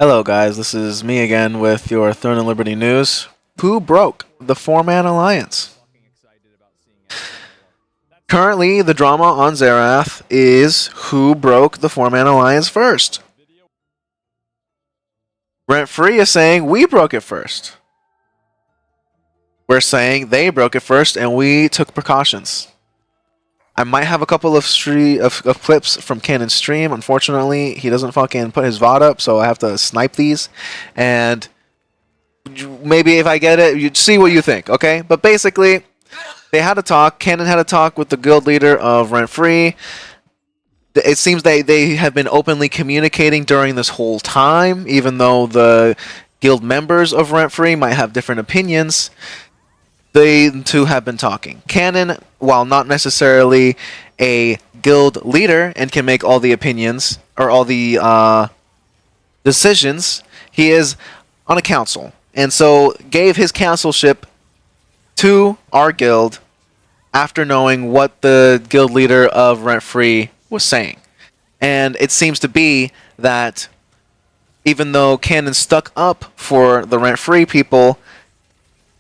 Hello, guys. This is me again with your Throne and Liberty news. Who broke the four-man alliance? Currently, the drama on Zerath is who broke the four-man alliance first. Rent Free is saying we broke it first. We're saying they broke it first and we took precautions. I might have a couple of clips from Cannon's stream. Unfortunately, he doesn't fucking put his VOD up, so I have to snipe these. And maybe if I get it, you'd see what you think, okay? But basically, they had a talk. Cannon had a talk with the guild leader of Rent Free. It seems they have been openly communicating during this whole time, even though the guild members of Rent Free might have different opinions. They two have been talking. Cannon, while not necessarily a guild leader and can make all the opinions or all the decisions, he is on a council. And so gave his councilship to our guild after knowing what the guild leader of Rent Free was saying. And it seems to be that even though Cannon stuck up for the Rent Free people,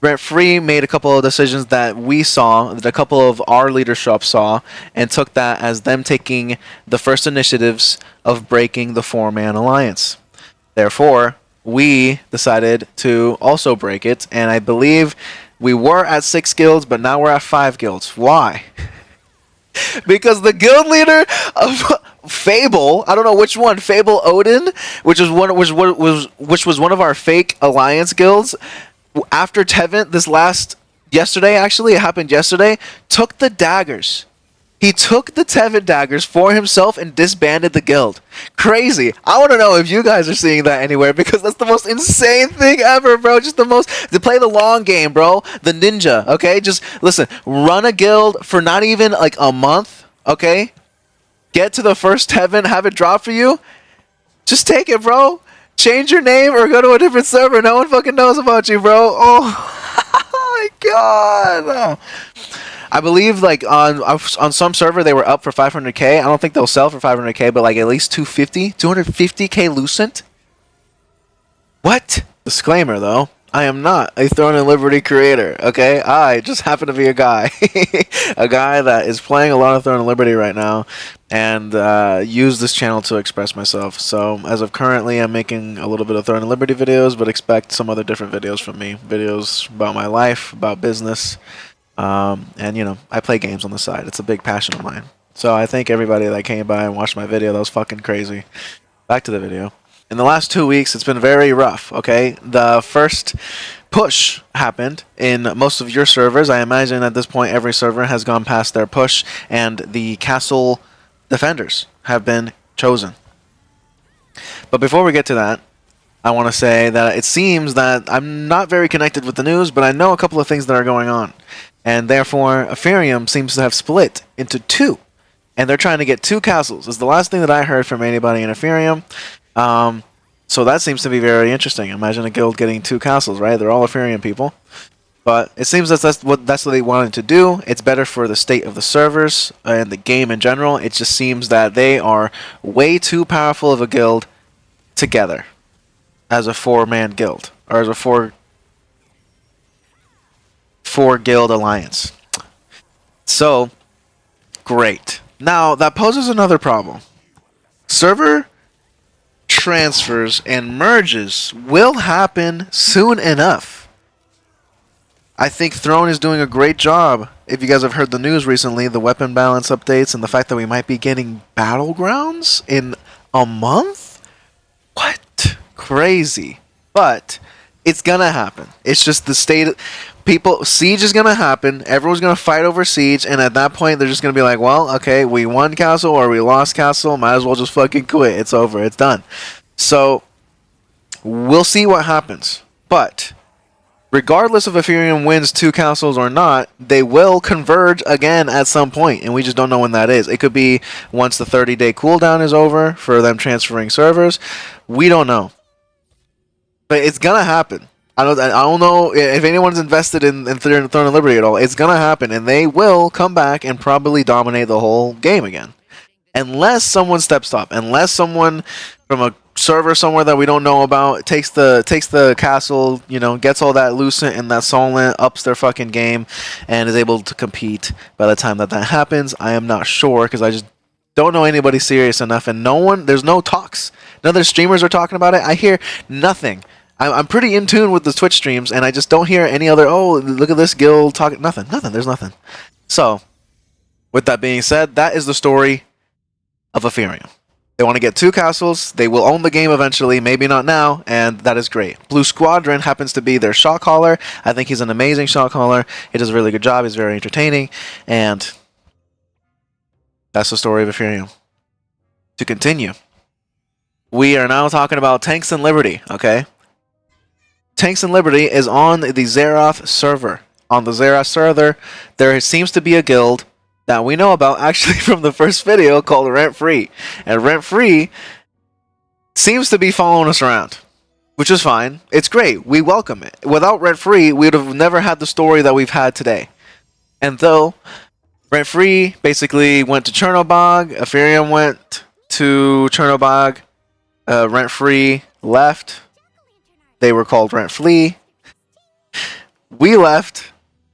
Rent Free made a couple of decisions that we saw, that a couple of our leadership saw, and took that as them taking the first initiatives of breaking the four-man alliance. Therefore, we decided to also break it, and I believe we were at 6 guilds, but now we're at 5 guilds. Why? Because the guild leader of Fable, I don't know which one, Fable Odin, which was one of our fake alliance guilds, after Tevent, yesterday actually, it happened yesterday, took the daggers. He took the Tevent daggers for himself and disbanded the guild. Crazy. I want to know if you guys are seeing that anywhere, because that's the most insane thing ever, bro. Just to play the long game, bro. The ninja, okay? Just, listen, run a guild for not even like a month, okay? Get to the first Tevent, have it drop for you. Just take it, bro. Change your name or go to a different server. No one fucking knows about you, bro. Oh my god. I believe like on some server they were up for 500k. I don't think they'll sell for 500k, but like at least 250k Lucent. What? Disclaimer though. I am not a Throne and Liberty creator, okay? I just happen to be a guy. A guy that is playing a lot of Throne and Liberty right now and use this channel to express myself. So, as of currently, I'm making a little bit of Throne and Liberty videos, but expect some other different videos from me. Videos about my life, about business, and, you know, I play games on the side. It's a big passion of mine. So, I thank everybody that came by and watched my video. That was fucking crazy. Back to the video. In the last 2 weeks, it's been very rough, okay? The first push happened in most of your servers. I imagine at this point every server has gone past their push, and the castle defenders have been chosen. But before we get to that, I want to say that it seems that I'm not very connected with the news, but I know a couple of things that are going on. And therefore, Eperium seems to have split into 2. And they're trying to get 2 castles. It's the last thing that I heard from anybody in Eperium. So that seems to be very interesting. Imagine a guild getting 2 castles, right? They're all Eperium people. But it seems that that's what they wanted to do. It's better for the state of the servers and the game in general. It just seems that they are way too powerful of a guild together as a 4-man guild, or as a 4 guild alliance. So, great. Now, that poses another problem. Server transfers and merges will happen soon enough. I think Throne is doing a great job. If you guys have heard the news recently, the weapon balance updates and the fact that we might be getting battlegrounds in a month? What? Crazy. But it's gonna happen. It's just the state. Siege is gonna happen. Everyone's gonna fight over Siege, and at that point, they're just gonna be like, "Well, okay, we won castle or we lost castle. Might as well just fucking quit. It's over. It's done." So we'll see what happens. But regardless of if Eperium wins 2 castles or not, they will converge again at some point, and we just don't know when that is. It could be once the 30-day cooldown is over for them transferring servers. We don't know, but it's gonna happen. I don't know if anyone's invested in Throne and Liberty at all. It's gonna happen, and they will come back and probably dominate the whole game again, unless someone steps up, unless someone from a server somewhere that we don't know about, takes the castle, gets all that Lucent and that Solent, ups their fucking game, and is able to compete. By the time that happens, I am not sure because I just don't know anybody serious enough, and there's no talks. None of the streamers are talking about it. I hear nothing. I'm pretty in tune with the Twitch streams, and I just don't hear any other, oh, look at this guild talking. Nothing. There's nothing. So, with that being said, that is the story of Eperium. They want to get 2 castles. They will own the game eventually, maybe not now, and that is great. Blue Squadron happens to be their shot caller. I think he's an amazing shot caller. He does a really good job. He's very entertaining, and that's the story of Eperium. To continue, we are now talking about Tanks and Liberty, okay? Tanks and Liberty is on the Xerath server. On the Xerath server, there seems to be a guild that we know about actually from the first video called Rent Free. And Rent Free seems to be following us around, which is fine. It's great. We welcome it. Without Rent Free, we would have never had the story that we've had today. And though Rent Free basically went to Chernobog, Eperium went to Chernobog, Rent Free left. They were called Rent Flee. We left,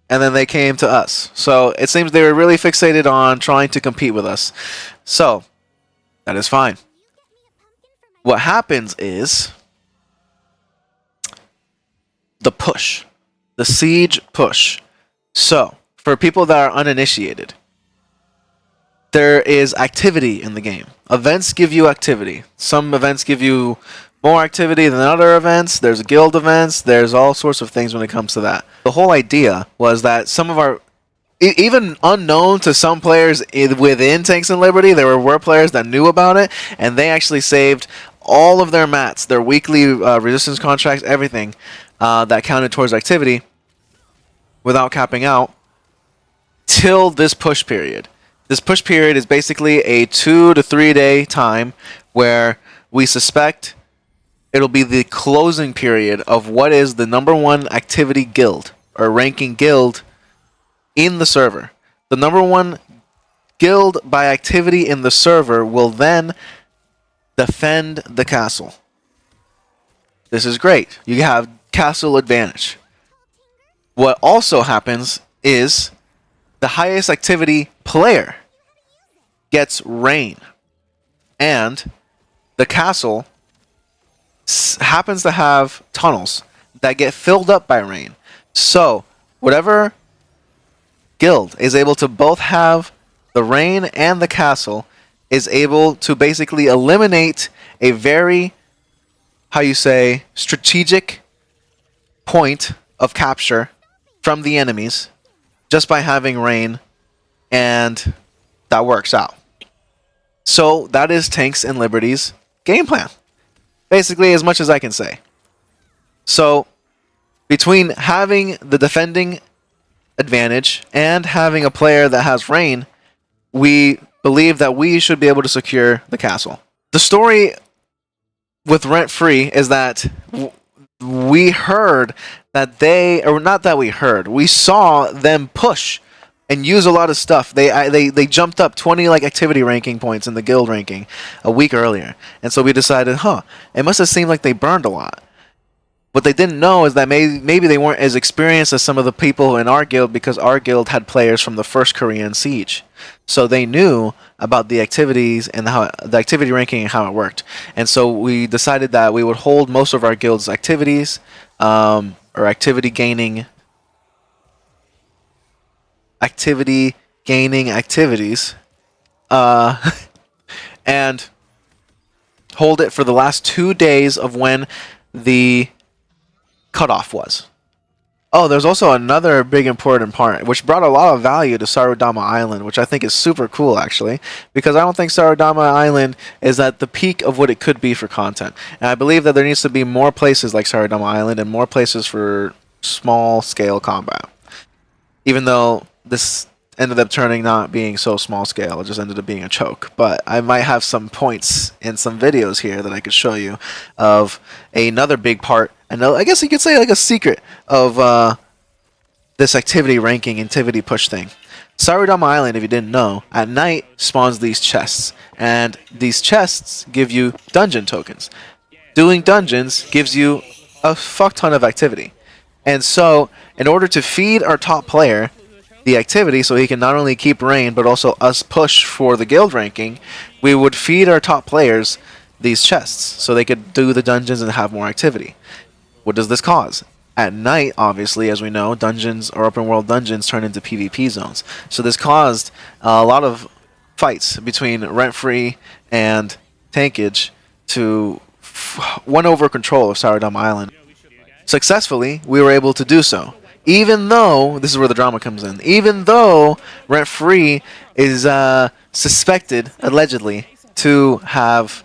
and then they came to us. So it seems they were really fixated on trying to compete with us. So that is fine. What happens is the push, the siege push. So for people that are uninitiated, there is activity in the game. Events give you activity. Some events give you more activity than other events. There's guild events. There's all sorts of things when it comes to that. The whole idea was that some of our, even unknown to some players within Tanks and Liberty, there were players that knew about it, and they actually saved all of their mats, their weekly resistance contracts, everything that counted towards activity without capping out till this push period. This push period is basically a 2 to 3 day time where we suspect it'll be the closing period of what is the #1 activity guild or ranking guild in the server. The #1 guild by activity in the server will then defend the castle. This is great. You have castle advantage. What also happens is the highest activity player gets rain, and the castle happens to have tunnels that get filled up by rain. So whatever guild is able to both have the rain and the castle is able to basically eliminate a very, strategic point of capture from the enemies just by having rain, and that works out. So that is Tanks and Liberty's game plan. Basically, as much as I can say. So, between having the defending advantage and having a player that has rain, we believe that we should be able to secure the castle. The story with Rent Free is that we heard that we saw them push and use a lot of stuff. They jumped up 20 activity ranking points in the guild ranking a week earlier, and so we decided, it must have seemed like they burned a lot. What they didn't know is that maybe they weren't as experienced as some of the people in our guild because our guild had players from the first Korean siege, so they knew about the activities and the activity ranking and how it worked. And so we decided that we would hold most of our guild's activities or activity gaining activities and hold it for the last 2 days of when the cutoff was. Oh, there's also another big important part, which brought a lot of value to Sarudama Island, which I think is super cool, actually, because I don't think Sarudama Island is at the peak of what it could be for content. And I believe that there needs to be more places like Sarudama Island and more places for small-scale combat. Even though this ended up turning not being so small scale, it just ended up being a choke. But I might have some points in some videos here that I could show you of another big part, and I guess you could say a secret of this activity ranking, activity push thing. Sarudama Island, if you didn't know, at night spawns these chests, And these chests give you dungeon tokens. Doing dungeons gives you a fuck ton of activity. And so, in order to feed our top player the activity so he can not only keep reign but also us push for the guild ranking, we would feed our top players these chests so they could do the dungeons and have more activity. What does this cause? At night, obviously, as we know, dungeons or open world dungeons turn into PvP zones. So this caused a lot of fights between Rent-Free and Tankage to win over control of Saradama Island. Successfully, we were able to do so. Even though, this is where the drama comes in, even though Rent-Free is suspected, allegedly, to have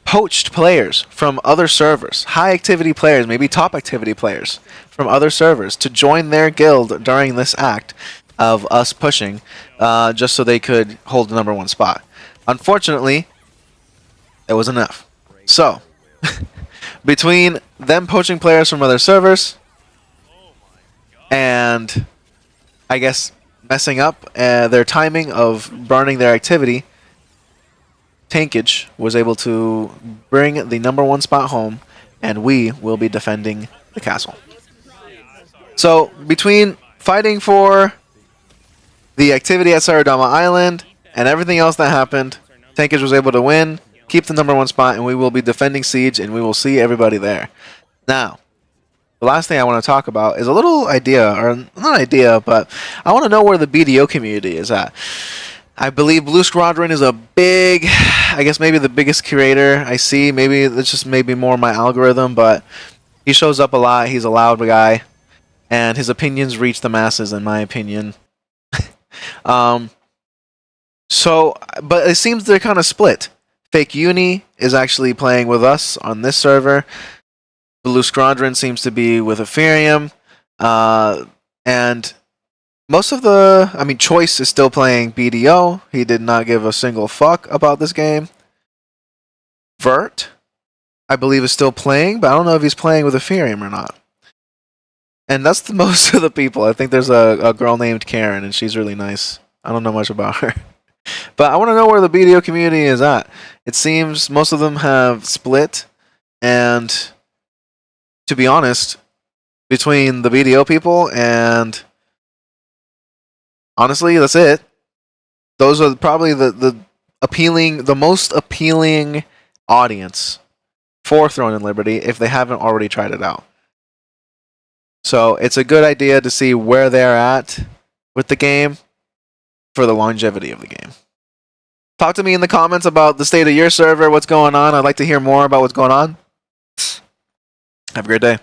poached players from other servers, high activity players, maybe top activity players from other servers to join their guild during this act of us pushing just so they could hold the #1 spot. Unfortunately, it was enough. So, between them poaching players from other servers and, I guess, messing up their timing of burning their activity, Tankage was able to bring the #1 spot home, and we will be defending the castle. So, between fighting for the activity at Saradama Island and everything else that happened, Tankage was able to win, keep the #1 spot, and we will be defending Siege, and we will see everybody there. Now, the last thing I want to talk about is a little idea, or not idea, but I want to know where the BDO community is at. I believe Blue Squadron is a big, I guess maybe the biggest curator I see. Maybe it's just maybe more my algorithm, but he shows up a lot. He's a loud guy, and his opinions reach the masses, in my opinion. But it seems they're kind of split. Fake Uni is actually playing with us on this server. Blue Squadron seems to be with Eperium, and most of Choice is still playing BDO. He did not give a single fuck about this game. Vert, I believe, is still playing, but I don't know if he's playing with Eperium or not. And that's the most of the people. I think there's a girl named Karen, and she's really nice. I don't know much about her. But I want to know where the BDO community is at. It seems most of them have split, and to be honest, between the BDO people and honestly, that's it. Those are probably the most appealing audience for Throne and Liberty if they haven't already tried it out. So it's a good idea to see where they're at with the game for the longevity of the game. Talk to me in the comments about the state of your server, what's going on. I'd like to hear more about what's going on. Have a great day.